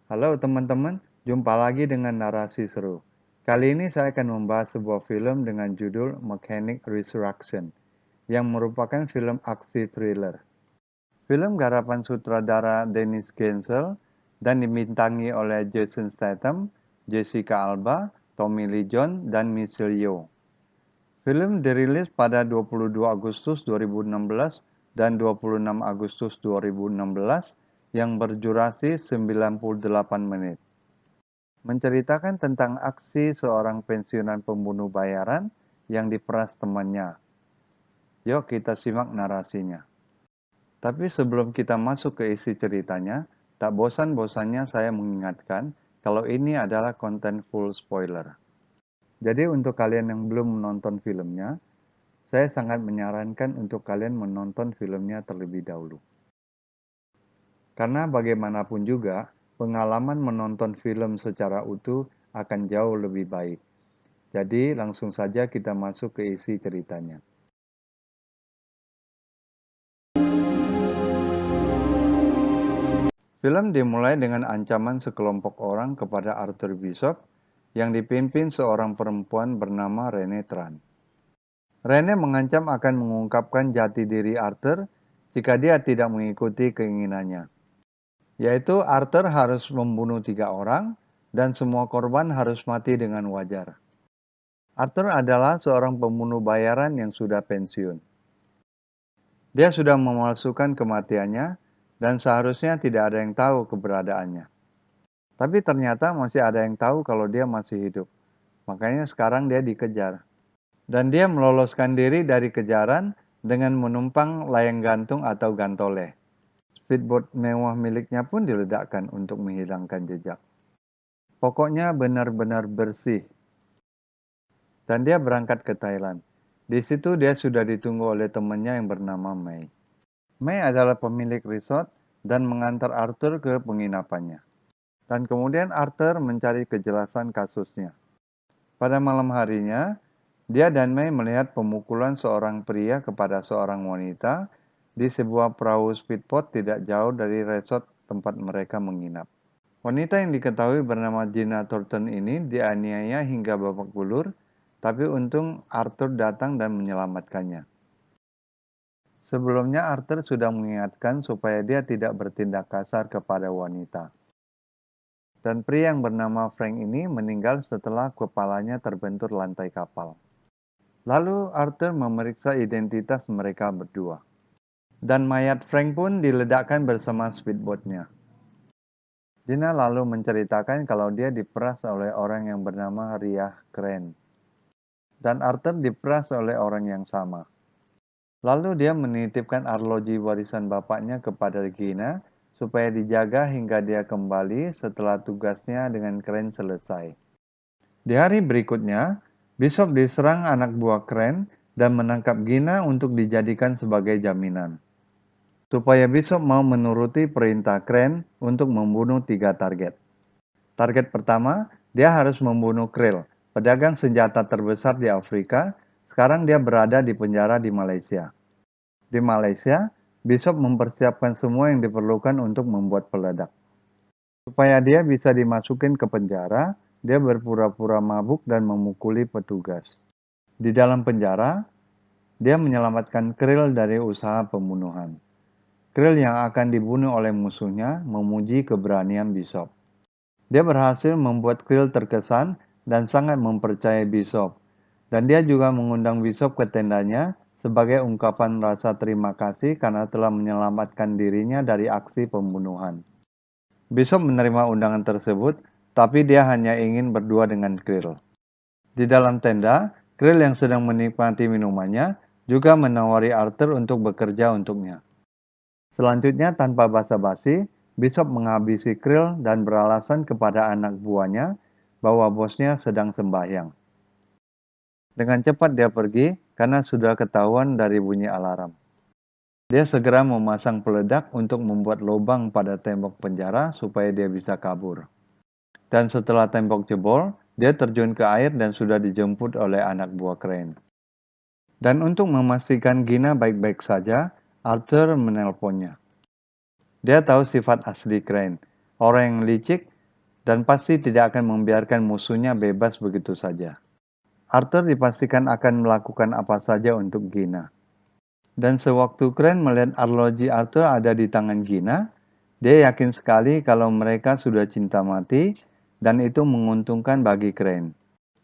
Halo teman-teman, jumpa lagi dengan narasi seru. Kali ini saya akan membahas sebuah film dengan judul Mechanic Resurrection, yang merupakan film aksi thriller. Film garapan sutradara Dennis Gansel dan dibintangi oleh Jason Statham, Jessica Alba, Tommy Lee Jones, dan Michelle Yeoh. Film dirilis pada 22 Agustus 2016 dan 26 Agustus 2016 yang berdurasi 98 menit. Menceritakan tentang aksi seorang pensiunan pembunuh bayaran yang diperas temannya. Yuk kita simak narasinya. Tapi sebelum kita masuk ke isi ceritanya, tak bosan-bosannya saya mengingatkan kalau ini adalah konten full spoiler. Jadi untuk kalian yang belum menonton filmnya, saya sangat menyarankan untuk kalian menonton filmnya terlebih dahulu. Karena bagaimanapun juga, pengalaman menonton film secara utuh akan jauh lebih baik. Jadi langsung saja kita masuk ke isi ceritanya. Film dimulai dengan ancaman sekelompok orang kepada Arthur Bishop yang dipimpin seorang perempuan bernama Rene Tran. Rene mengancam akan mengungkapkan jati diri Arthur jika dia tidak mengikuti keinginannya, yaitu Arthur harus membunuh 3 orang dan semua korban harus mati dengan wajar. Arthur adalah seorang pembunuh bayaran yang sudah pensiun. Dia sudah memalsukan kematiannya dan seharusnya tidak ada yang tahu keberadaannya. Tapi ternyata masih ada yang tahu kalau dia masih hidup. Makanya sekarang dia dikejar. Dan dia meloloskan diri dari kejaran dengan menumpang layang gantung atau gantole. Speedboat mewah miliknya pun diledakkan untuk menghilangkan jejak. Pokoknya benar-benar bersih. Dan dia berangkat ke Thailand. Di situ dia sudah ditunggu oleh temannya yang bernama Mei. Mei adalah pemilik resort dan mengantar Arthur ke penginapannya. Dan kemudian Arthur mencari kejelasan kasusnya. Pada malam harinya, dia dan Mei melihat pemukulan seorang pria kepada seorang wanita di sebuah perahu speedboat tidak jauh dari resort tempat mereka menginap. Wanita yang diketahui bernama Gina Thornton ini dianiaya hingga babak belur, tapi untung Arthur datang dan menyelamatkannya. Sebelumnya Arthur sudah mengingatkan supaya dia tidak bertindak kasar kepada wanita. Dan pria yang bernama Frank ini meninggal setelah kepalanya terbentur lantai kapal. Lalu Arthur memeriksa identitas mereka berdua. Dan mayat Frank pun diledakkan bersama speedboatnya. Gina lalu menceritakan kalau dia diperas oleh orang yang bernama Riah Crane. Dan Arthur diperas oleh orang yang sama. Lalu dia menitipkan arloji warisan bapaknya kepada Gina supaya dijaga hingga dia kembali setelah tugasnya dengan Crane selesai. Di hari berikutnya, Bishop diserang anak buah Crane dan menangkap Gina untuk dijadikan sebagai jaminan. Supaya Bishop mau menuruti perintah Crane untuk membunuh 3 target. Target pertama, dia harus membunuh Krill, pedagang senjata terbesar di Afrika. Sekarang dia berada di penjara di Malaysia. Di Malaysia, Bishop mempersiapkan semua yang diperlukan untuk membuat peledak. Supaya dia bisa dimasukin ke penjara, dia berpura-pura mabuk dan memukuli petugas. Di dalam penjara, dia menyelamatkan Krill dari usaha pembunuhan. Krill yang akan dibunuh oleh musuhnya memuji keberanian Bishop. Dia berhasil membuat Krill terkesan dan sangat mempercayai Bishop. Dan dia juga mengundang Bishop ke tendanya sebagai ungkapan rasa terima kasih karena telah menyelamatkan dirinya dari aksi pembunuhan. Bishop menerima undangan tersebut, tapi dia hanya ingin berdua dengan Krill. Di dalam tenda, Krill yang sedang menikmati minumannya juga menawari Arthur untuk bekerja untuknya. Selanjutnya, tanpa basa-basi, Bishop menghabisi Krill dan beralasan kepada anak buahnya bahwa bosnya sedang sembahyang. Dengan cepat dia pergi karena sudah ketahuan dari bunyi alarm. Dia segera memasang peledak untuk membuat lubang pada tembok penjara supaya dia bisa kabur. Dan setelah tembok jebol, dia terjun ke air dan sudah dijemput oleh anak buah Crane. Dan untuk memastikan Gina baik-baik saja, Arthur menelponnya. Dia tahu sifat asli Crane, orang yang licik dan pasti tidak akan membiarkan musuhnya bebas begitu saja. Arthur dipastikan akan melakukan apa saja untuk Gina. Dan sewaktu Crane melihat arloji Arthur ada di tangan Gina, dia yakin sekali kalau mereka sudah cinta mati dan itu menguntungkan bagi Crane.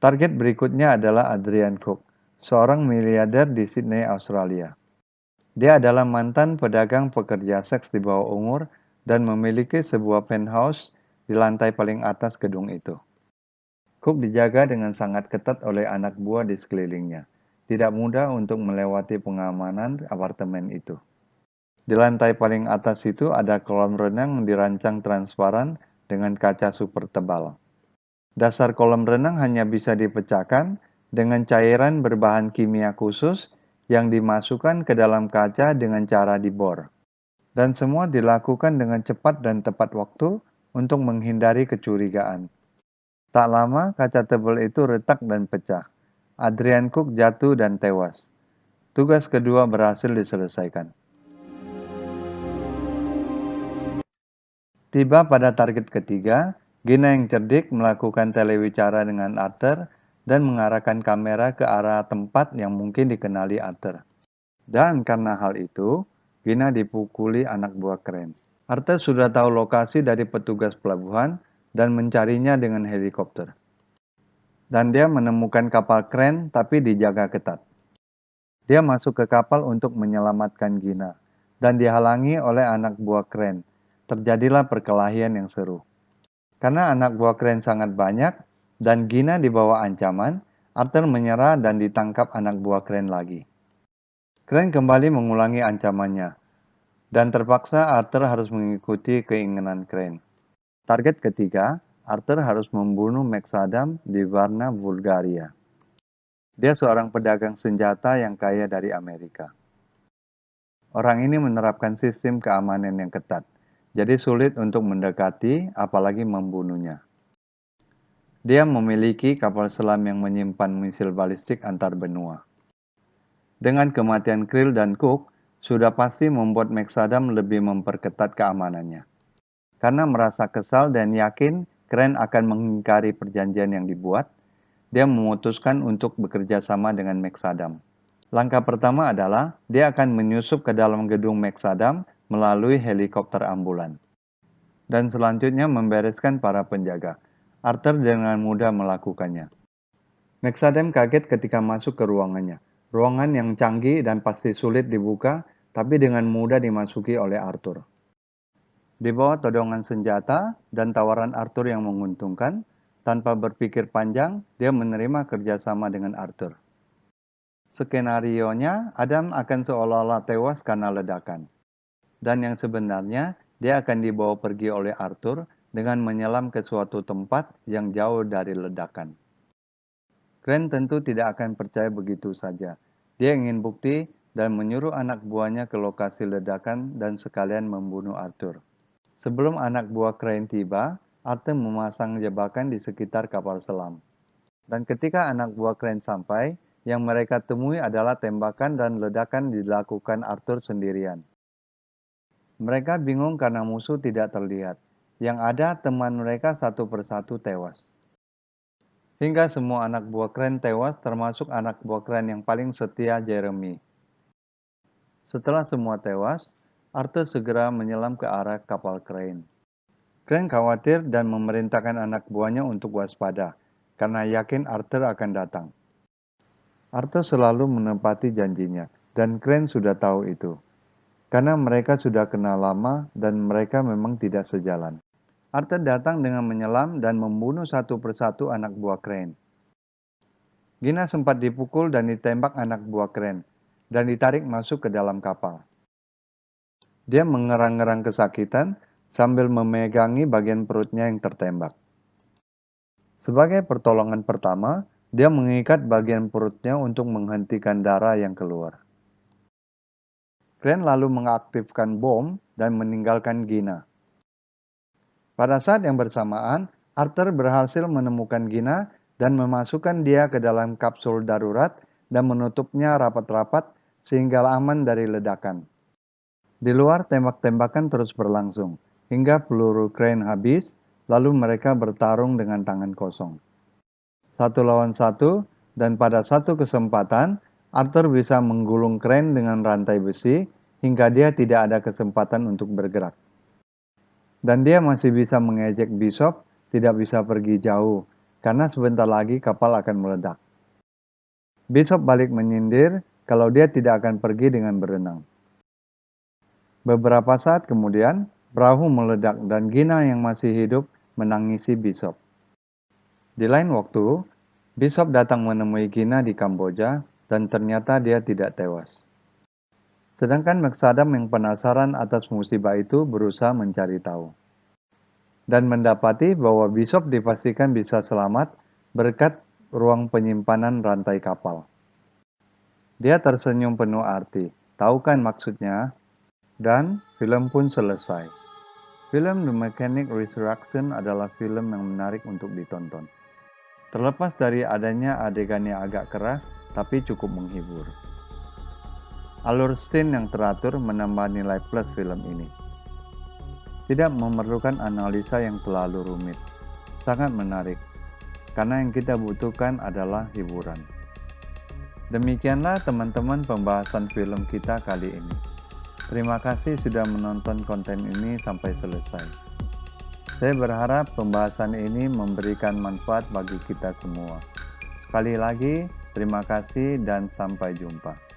Target berikutnya adalah Adrian Cook, seorang miliarder di Sydney, Australia. Dia adalah mantan pedagang pekerja seks di bawah umur dan memiliki sebuah penthouse di lantai paling atas gedung itu. Cook dijaga dengan sangat ketat oleh anak buah di sekelilingnya. Tidak mudah untuk melewati pengamanan apartemen itu. Di lantai paling atas itu ada kolam renang dirancang transparan dengan kaca super tebal. Dasar kolam renang hanya bisa dipecahkan dengan cairan berbahan kimia khusus yang dimasukkan ke dalam kaca dengan cara dibor. Dan semua dilakukan dengan cepat dan tepat waktu untuk menghindari kecurigaan. Tak lama, kaca tebal itu retak dan pecah. Adrian Cook jatuh dan tewas. Tugas kedua berhasil diselesaikan. Tiba pada target ketiga, Gina yang cerdik melakukan telewicara dengan Arthur dan mengarahkan kamera ke arah tempat yang mungkin dikenali Arthur. Dan karena hal itu, Gina dipukuli anak buah Crane. Arthur sudah tahu lokasi dari petugas pelabuhan dan mencarinya dengan helikopter. Dan dia menemukan kapal Crane tapi dijaga ketat. Dia masuk ke kapal untuk menyelamatkan Gina dan dihalangi oleh anak buah Crane. Terjadilah perkelahian yang seru. Karena anak buah Crane sangat banyak dan Gina di bawah ancaman, Arthur menyerah dan ditangkap anak buah Crane lagi. Crane kembali mengulangi ancamannya dan terpaksa Arthur harus mengikuti keinginan Crane. Target ketiga, Arthur harus membunuh Max Adam di Varna, Bulgaria. Dia seorang pedagang senjata yang kaya dari Amerika. Orang ini menerapkan sistem keamanan yang ketat, jadi sulit untuk mendekati, apalagi membunuhnya. Dia memiliki kapal selam yang menyimpan misil balistik antar benua. Dengan kematian Krill dan Cook, sudah pasti membuat Max Adam lebih memperketat keamanannya. Karena merasa kesal dan yakin Crane akan mengingkari perjanjian yang dibuat, dia memutuskan untuk bekerja sama dengan Max Adam. Langkah pertama adalah dia akan menyusup ke dalam gedung Max Adam melalui helikopter ambulan. Dan selanjutnya membereskan para penjaga. Arthur dengan mudah melakukannya. Max Adam kaget ketika masuk ke ruangannya. Ruangan yang canggih dan pasti sulit dibuka, tapi dengan mudah dimasuki oleh Arthur. Di bawah todongan senjata dan tawaran Arthur yang menguntungkan, tanpa berpikir panjang, dia menerima kerjasama dengan Arthur. Skenarionya, Adam akan seolah-olah tewas karena ledakan. Dan yang sebenarnya, dia akan dibawa pergi oleh Arthur dengan menyelam ke suatu tempat yang jauh dari ledakan. Crane tentu tidak akan percaya begitu saja. Dia ingin bukti dan menyuruh anak buahnya ke lokasi ledakan dan sekalian membunuh Arthur. Sebelum anak buah Crane tiba, Arthur memasang jebakan di sekitar kapal selam. Dan ketika anak buah Crane sampai, yang mereka temui adalah tembakan dan ledakan dilakukan Arthur sendirian. Mereka bingung karena musuh tidak terlihat. Yang ada teman mereka satu persatu tewas. Hingga semua anak buah Crane tewas termasuk anak buah Crane yang paling setia, Jeremy. Setelah semua tewas, Arthur segera menyelam ke arah kapal Crane. Crane khawatir dan memerintahkan anak buahnya untuk waspada, karena yakin Arthur akan datang. Arthur selalu menepati janjinya, dan Crane sudah tahu itu. Karena mereka sudah kenal lama dan mereka memang tidak sejalan. Arthur datang dengan menyelam dan membunuh satu persatu anak buah Crane. Gina sempat dipukul dan ditembak anak buah Crane, dan ditarik masuk ke dalam kapal. Dia mengerang-ngerang kesakitan sambil memegangi bagian perutnya yang tertembak. Sebagai pertolongan pertama, dia mengikat bagian perutnya untuk menghentikan darah yang keluar. Crane lalu mengaktifkan bom dan meninggalkan Gina. Pada saat yang bersamaan, Arthur berhasil menemukan Gina dan memasukkan dia ke dalam kapsul darurat dan menutupnya rapat-rapat sehingga aman dari ledakan. Di luar, tembak-tembakan terus berlangsung hingga peluru Crane habis, lalu mereka bertarung dengan tangan kosong. 1 lawan 1, dan pada satu kesempatan, Arthur bisa menggulung Crane dengan rantai besi hingga dia tidak ada kesempatan untuk bergerak. Dan dia masih bisa mengejek Bishop tidak bisa pergi jauh, karena sebentar lagi kapal akan meledak. Bishop balik menyindir kalau dia tidak akan pergi dengan berenang. Beberapa saat kemudian, perahu meledak dan Gina yang masih hidup menangisi Bishop. Di lain waktu, Bishop datang menemui Gina di Kamboja dan ternyata dia tidak tewas. Sedangkan Meksadam yang penasaran atas musibah itu berusaha mencari tahu. Dan mendapati bahwa Bishop dipastikan bisa selamat berkat ruang penyimpanan rantai kapal. Dia tersenyum penuh arti. Tahu kan maksudnya? Dan film pun selesai. Film The Mechanic Resurrection adalah film yang menarik untuk ditonton. Terlepas dari adanya adegan yang agak keras, tapi cukup menghibur. Alur scene yang teratur menambah nilai plus film ini. Tidak memerlukan analisa yang terlalu rumit. Sangat menarik, karena yang kita butuhkan adalah hiburan. Demikianlah teman-teman pembahasan film kita kali ini. Terima kasih sudah menonton konten ini sampai selesai. Saya berharap pembahasan ini memberikan manfaat bagi kita semua. Sekali lagi, terima kasih dan sampai jumpa.